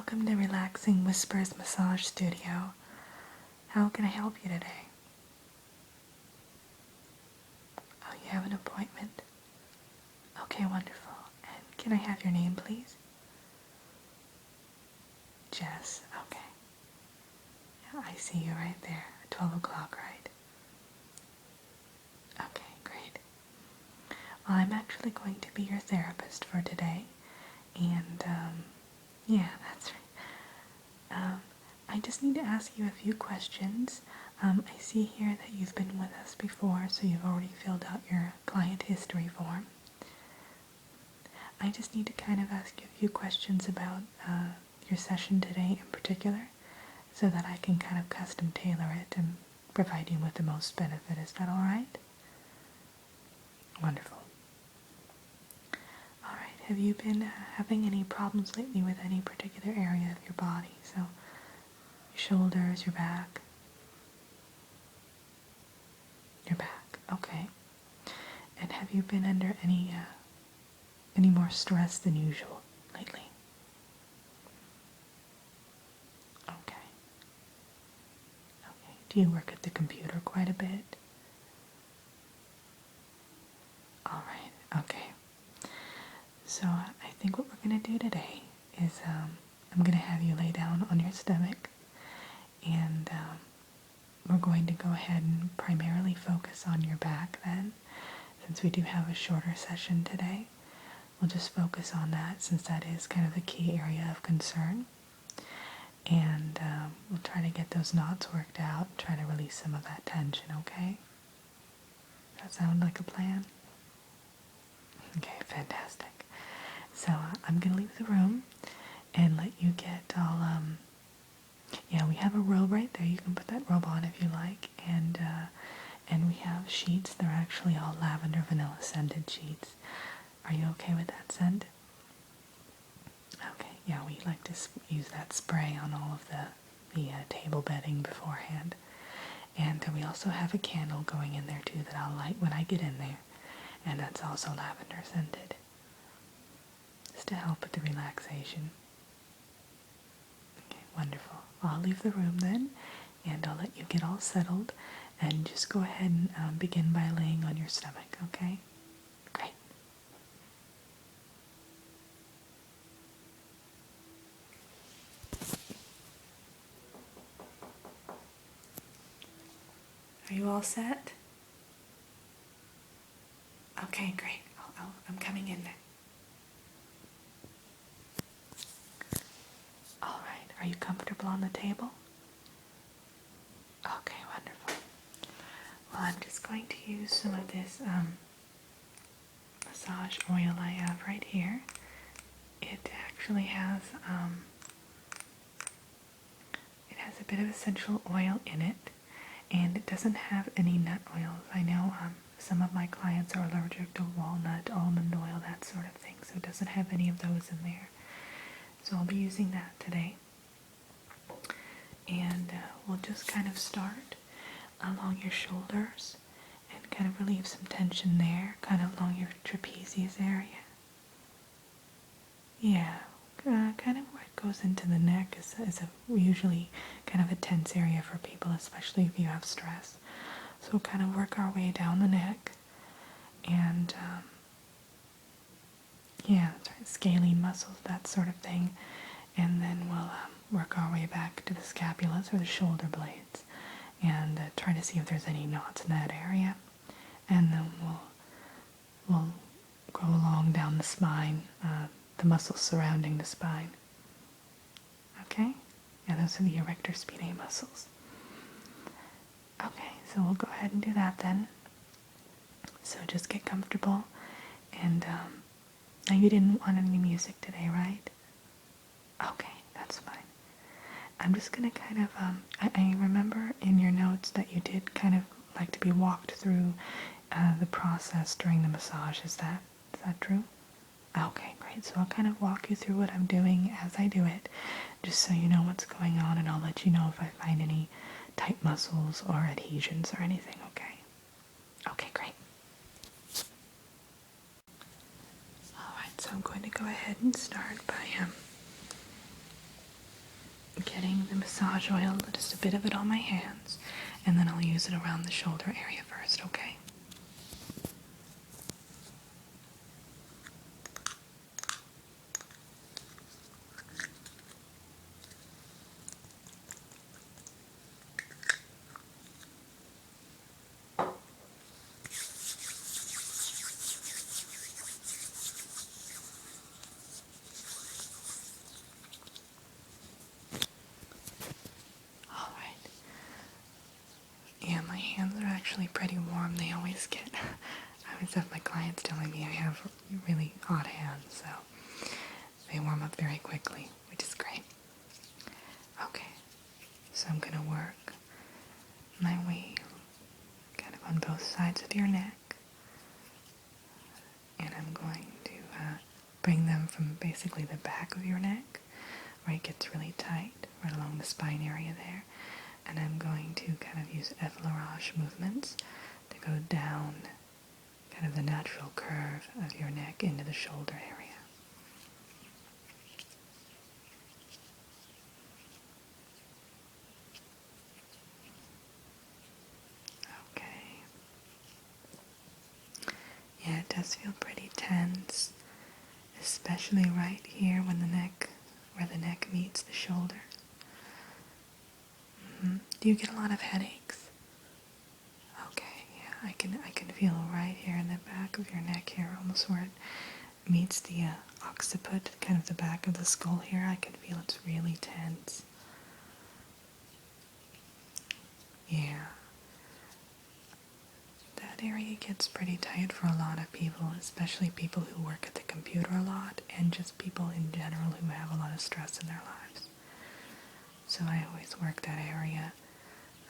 Welcome to Relaxing Whispers Massage Studio. How can I help you today? Oh, you have an appointment? Okay, wonderful. And can I have your name, please? Jess, okay. Yeah, I see you right there, 12 o'clock, right? Okay, great. Well, I'm actually going to be your therapist for today, and, yeah, that's right. I just need to ask you a few questions. I see here that you've been with us before, so you've already filled out your client history form. I just need to kind of ask you a few questions about your session today in particular, so that I can kind of custom tailor it and provide you with the most benefit. Is that alright? Wonderful. Alright, have you been having any problems lately with any particular area of your body? So, your shoulders, your back? Your back, okay. And have you been under any more stress than usual lately? Okay. Okay. Do you work at the computer quite a bit? Alright, okay. So I think what we're going to do today is I'm going to have you lay down on your stomach, and we're going to go ahead and primarily focus on your back then, since we do have a shorter session today. We'll just focus on that since that is kind of the key area of concern. And we'll try to get those knots worked out, try to release some of that tension, okay? Does that sound like a plan? Okay, fantastic. So I'm going to leave the room and let you get all, yeah, we have a robe right there. You can put that robe on if you like. And we have sheets. They're actually all lavender vanilla scented sheets. Are you okay with that scent? Okay, yeah, we like to use that spray on all of the table bedding beforehand. And we also have a candle going in there too that I'll light when I get in there. And that's also lavender scented, just to help with the relaxation. Okay, wonderful. I'll leave the room then, and I'll let you get all settled, and just go ahead and begin by laying on your stomach, okay? Great. Are you all set? Okay, great. I'm coming in there. All right. Are you comfortable on the table? Okay, wonderful. Well, I'm just going to use some of this massage oil I have right here. It actually has a bit of essential oil in it, and it doesn't have any nut oils. I know some of my clients are allergic to walnut, almond oil, that sort of thing, so it doesn't have any of those in there. So I'll be using that today. And we'll just kind of start along your shoulders and kind of relieve some tension there, kind of along your trapezius area. Yeah, kind of where it goes into the neck is usually kind of a tense area for people, especially if you have stress. So we'll kind of work our way down the neck, and yeah, scalene muscles, that sort of thing. And then we'll work our way back to the scapulas or the shoulder blades, and try to see if there's any knots in that area. And then we'll go along down the spine, the muscles surrounding the spine. Okay? Yeah, those are the Erector Spinae muscles. Okay, so we'll go ahead and do that then. So just get comfortable, and now you didn't want any music today, right? Okay, that's fine. I'm just going to kind of, I remember in your notes that you did kind of like to be walked through the process during the massage. Is that true? Okay, great. So I'll kind of walk you through what I'm doing as I do it, just so you know what's going on, and I'll let you know if I find any tight muscles or adhesions or anything, okay? Okay, great. Alright, so I'm going to go ahead and start by getting the massage oil, just a bit of it on my hands, and then I'll use it around the shoulder area first, okay? Alright. Yeah, my hands are actually pretty warm. They always get, I always have my clients telling me I have really hot hands, so they warm up very quickly, which is great. Okay, so I'm going to work my way kind of on both sides of your neck, and I'm going to bring them from basically the back of your neck, where it gets really tight, right along the spine area there, and I'm going to kind of use effleurage movements to go down kind of the natural curve of your neck into the shoulder area. Okay. Yeah, it does feel pretty tense, especially right here when where the neck meets the shoulder. Do you get a lot of headaches? Okay, yeah, I can feel right here in the back of your neck here, almost where it meets the occiput, kind of the back of the skull here. I can feel it's really tense. Yeah. That area gets pretty tight for a lot of people, especially people who work at the computer a lot and just people in general who have a lot of stress in their lives. So I always work that area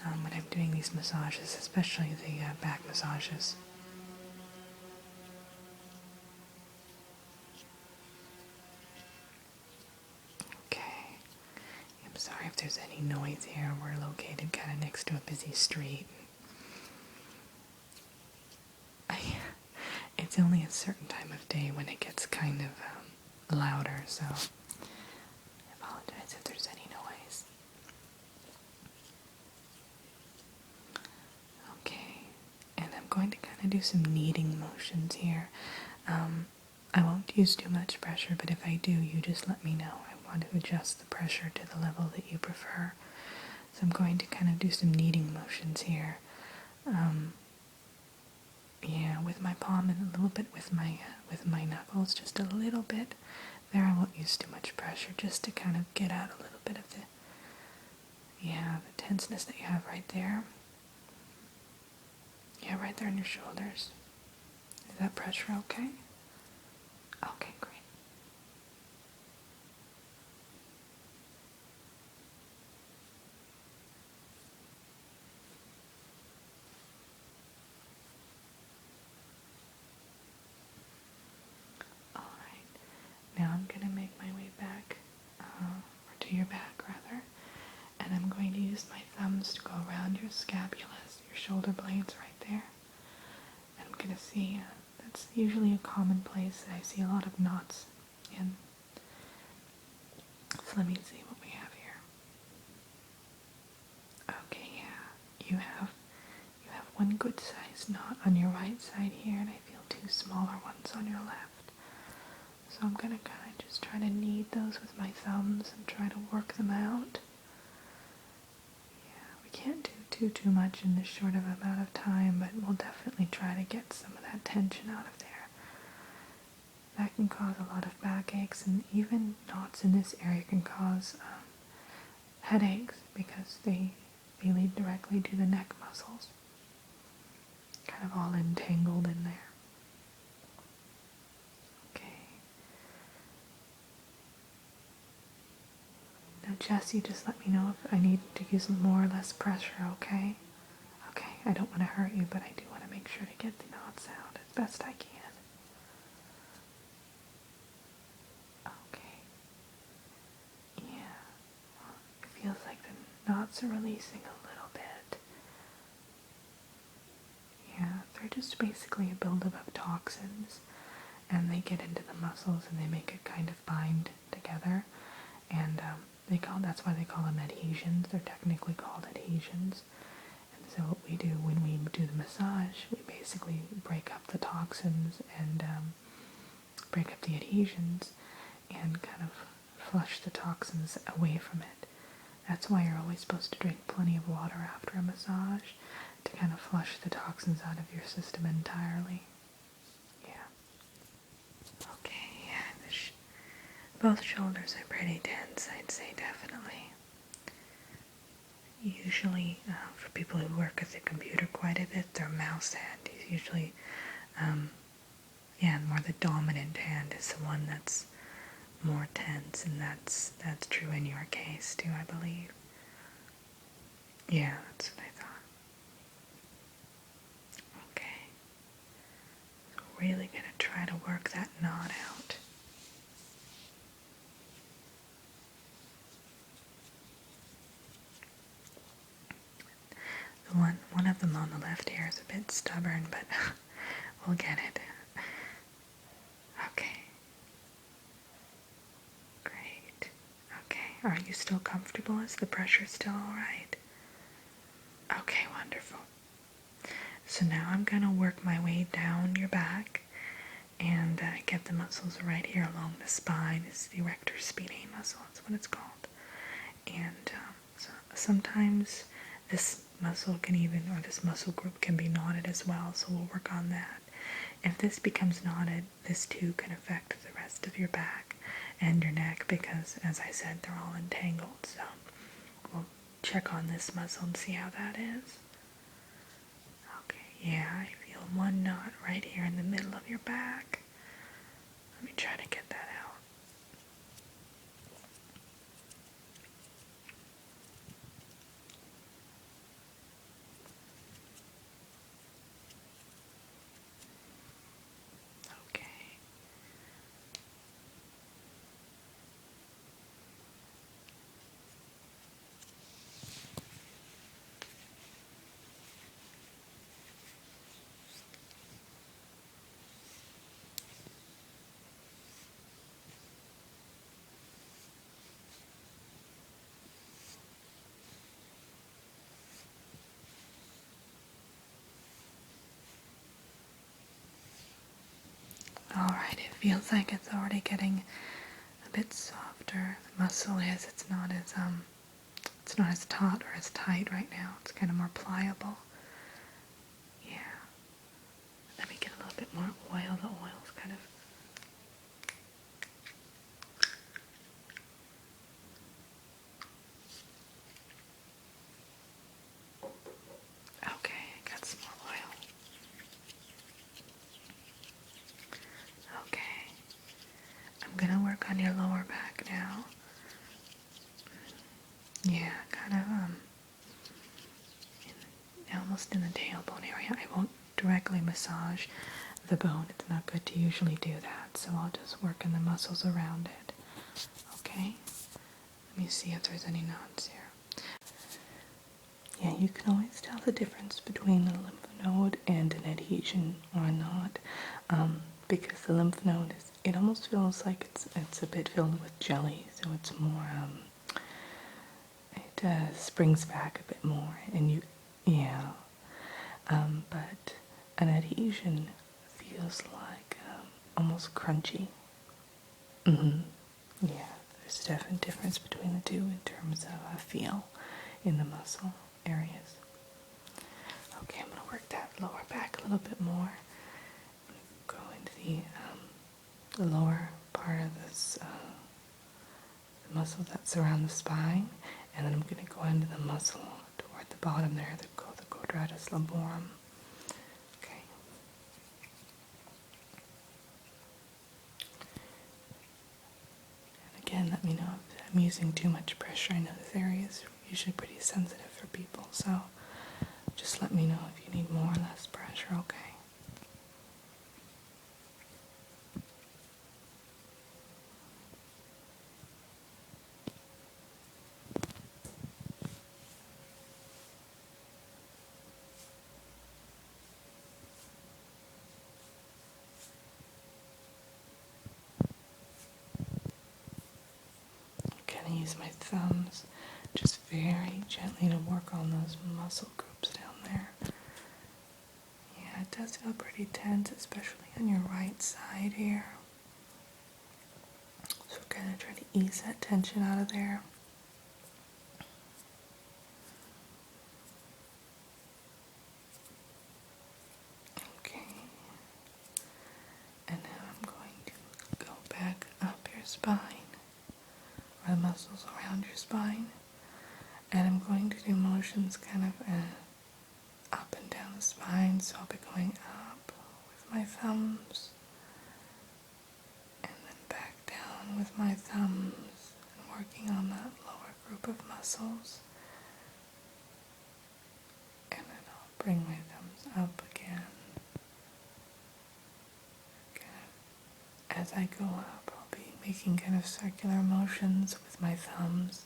when I'm doing these massages, especially the back massages. Okay. I'm sorry if there's any noise here. We're located kind of next to a busy street. It's only a certain time of day when it gets kind of louder, so I apologize if there's any noise. Okay, and I'm going to kind of do some kneading motions here. I won't use too much pressure, but if I do, you just let me know. I want to adjust the pressure to the level that you prefer. So I'm going to kind of do some kneading motions here. Yeah, with my palm and a little bit with my knuckles, just a little bit. There, I won't use too much pressure, just to kind of get out a little bit of the tenseness that you have right there. Yeah, right there in your shoulders. Is that pressure okay? Okay, great. Alright, now I'm going to make my way back, or to your back rather, and I'm going to use my thumbs to go around your scapulas, your shoulder blades right there. And I'm going to see, that's usually a common place that I see a lot of knots in. So let me see what we have here. Okay, yeah, you have one good sized knot on your right side here, and I feel two smaller ones on your left. So I'm gonna kind of just try to knead those with my thumbs and try to work them out. Yeah, we can't do too much in this short of amount of time, but we'll definitely try to get some of that tension out of there. That can cause a lot of backaches, and even knots in this area can cause headaches because they lead directly to the neck muscles. Kind of all entangled in there. Okay. Now, Jess, you just let me know if I need to use more or less pressure, okay? Okay, I don't want to hurt you, but I do want to make sure to get the knots out as best I can. Okay. Yeah. It feels like the knots are releasing a little bit. Yeah, they're just basically a buildup of toxins, and they get into the muscles and they make it kind of bind together, and That's why they call them adhesions. They're technically called adhesions. And so what we do when we do the massage, we basically break up the toxins and break up the adhesions and kind of flush the toxins away from it. That's why you're always supposed to drink plenty of water after a massage to kind of flush the toxins out of your system entirely. Yeah. Okay, yeah, both shoulders are pretty tense, I'd say, definitely. Usually, for people who work at the computer quite a bit, their mouse hand is usually, more the dominant hand is the one that's more tense, and that's true in your case too, I believe. Yeah, that's what I thought. Okay. So really gonna try to work that knot out. One of them on the left here is a bit stubborn, but we'll get it. Okay. Great. Okay. Are you still comfortable? Is the pressure still alright? Okay, wonderful. So now I'm going to work my way down your back and get the muscles right here along the spine. It's the Erector Spinae muscle, that's what it's called. And so sometimes this muscle this muscle group can be knotted as well, so we'll work on that. If this becomes knotted, this too can affect the rest of your back and your neck because, as I said, they're all entangled. So we'll check on this muscle and see how that is. Okay, yeah, I feel one knot right here in the middle of your back. Let me try to get that out. Okay. Alright, it feels like it's already getting a bit softer. The muscle is, it's not as taut or as tight right now. It's kind of more pliable. Yeah. Let me get a little bit more oil. The oil's kind of... Okay, I got some more oil. Okay. I'm gonna work on your lower back now. Yeah, kind of, almost in the tailbone area. I won't directly massage the bone. It's not good to usually do that, so I'll just work in the muscles around it. Okay? Let me see if there's any knots here. Yeah, you can always tell the difference between a lymph node and an adhesion or a knot, because the lymph node it almost feels like it's a bit filled with jelly, so it's more, it springs back a bit more, and but an adhesion feels like almost crunchy. Yeah, there's a definite difference between the two in terms of feel in the muscle areas. Okay, I'm going to work that lower back a little bit more. Go into the lower part of this the muscle that's around the spine, and then I'm going to go into the muscle toward the bottom there, the quadratus lumborum. Okay. And again, let me know if I'm using too much pressure. I know this area is usually pretty sensitive for people, so just let me know if you need more or less pressure, okay? Kind of use use my thumbs just very gently to work on those muscle groups down there. Yeah, it does feel pretty tense, especially on your right side here. So we're going to try to ease that tension out of there. Okay. And now I'm going to go back up your spine, or the muscles around your spine. And I'm going to do motions kind of up and down the spine. So I'll be going up with my thumbs, and then back down with my thumbs, and working on that lower group of muscles. And then I'll bring my thumbs up again. As I go up, I'll be making kind of circular motions with my thumbs,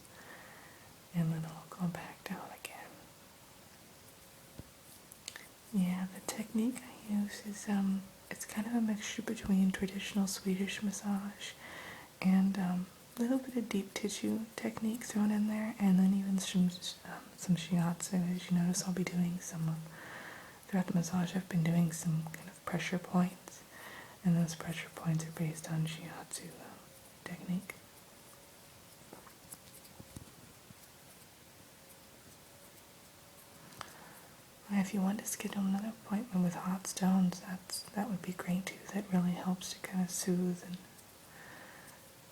and then I'll go back down again. Yeah, the technique I use is, it's kind of a mixture between traditional Swedish massage and a little bit of deep tissue technique thrown in there, and then even some shiatsu. As you notice, I'll be doing throughout the massage, I've been doing some kind of pressure points, and those pressure points are based on shiatsu technique. If you want to schedule another appointment with hot stones, that would be great too. That really helps to kind of soothe and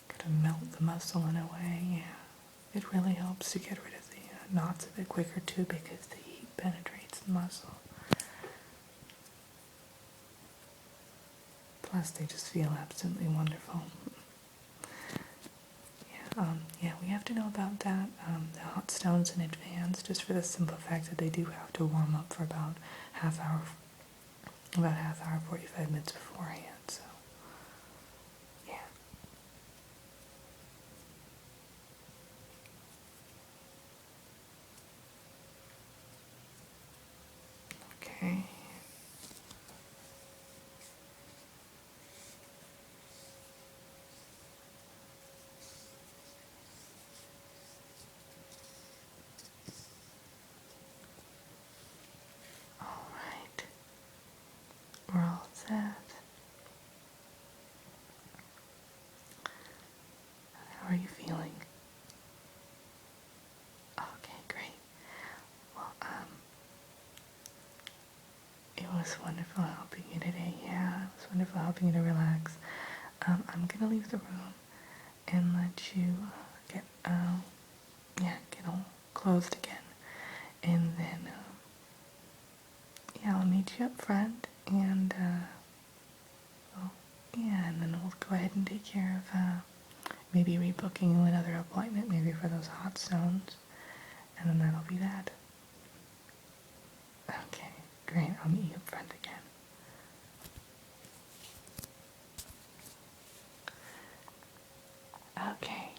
kind of melt the muscle in a way. Yeah, it really helps to get rid of the knots a bit quicker too, because the heat penetrates the muscle. Plus, they just feel absolutely wonderful. Yeah, we have to know about that, the hot stones in advance, just for the simple fact that they do have to warm up for about half hour, 45 minutes beforehand, so, yeah. Okay. We're all set. How are you feeling? Okay, great. Well, it was wonderful helping you today. Yeah, it was wonderful helping you to relax. I'm gonna leave the room and let you get all clothed again, and then I'll meet you up front, and and then we'll go ahead and take care of maybe rebooking you another appointment, maybe for those hot stones, and then that'll be that. Okay, great. I'll meet you up front again. Okay.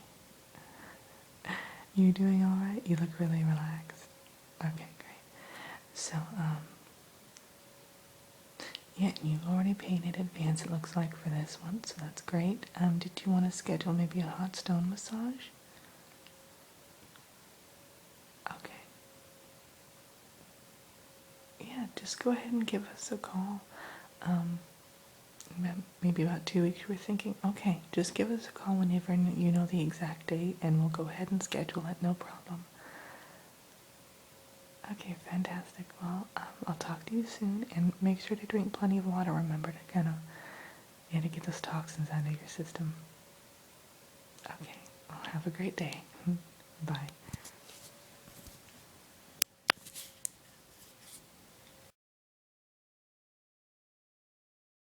You doing alright? You look really relaxed. Okay, great. So, yeah, you've already paid in advance, it looks like, for this one, so that's great. Did you want to schedule maybe a hot stone massage? Okay. Yeah, just go ahead and give us a call. Maybe about 2 weeks you were thinking. Okay, just give us a call whenever you know the exact date, and we'll go ahead and schedule it, no problem. Okay, fantastic. Well, I'll talk to you soon, and make sure to drink plenty of water. Remember to kind of, to get those toxins out of your system. Okay, well, have a great day. Bye.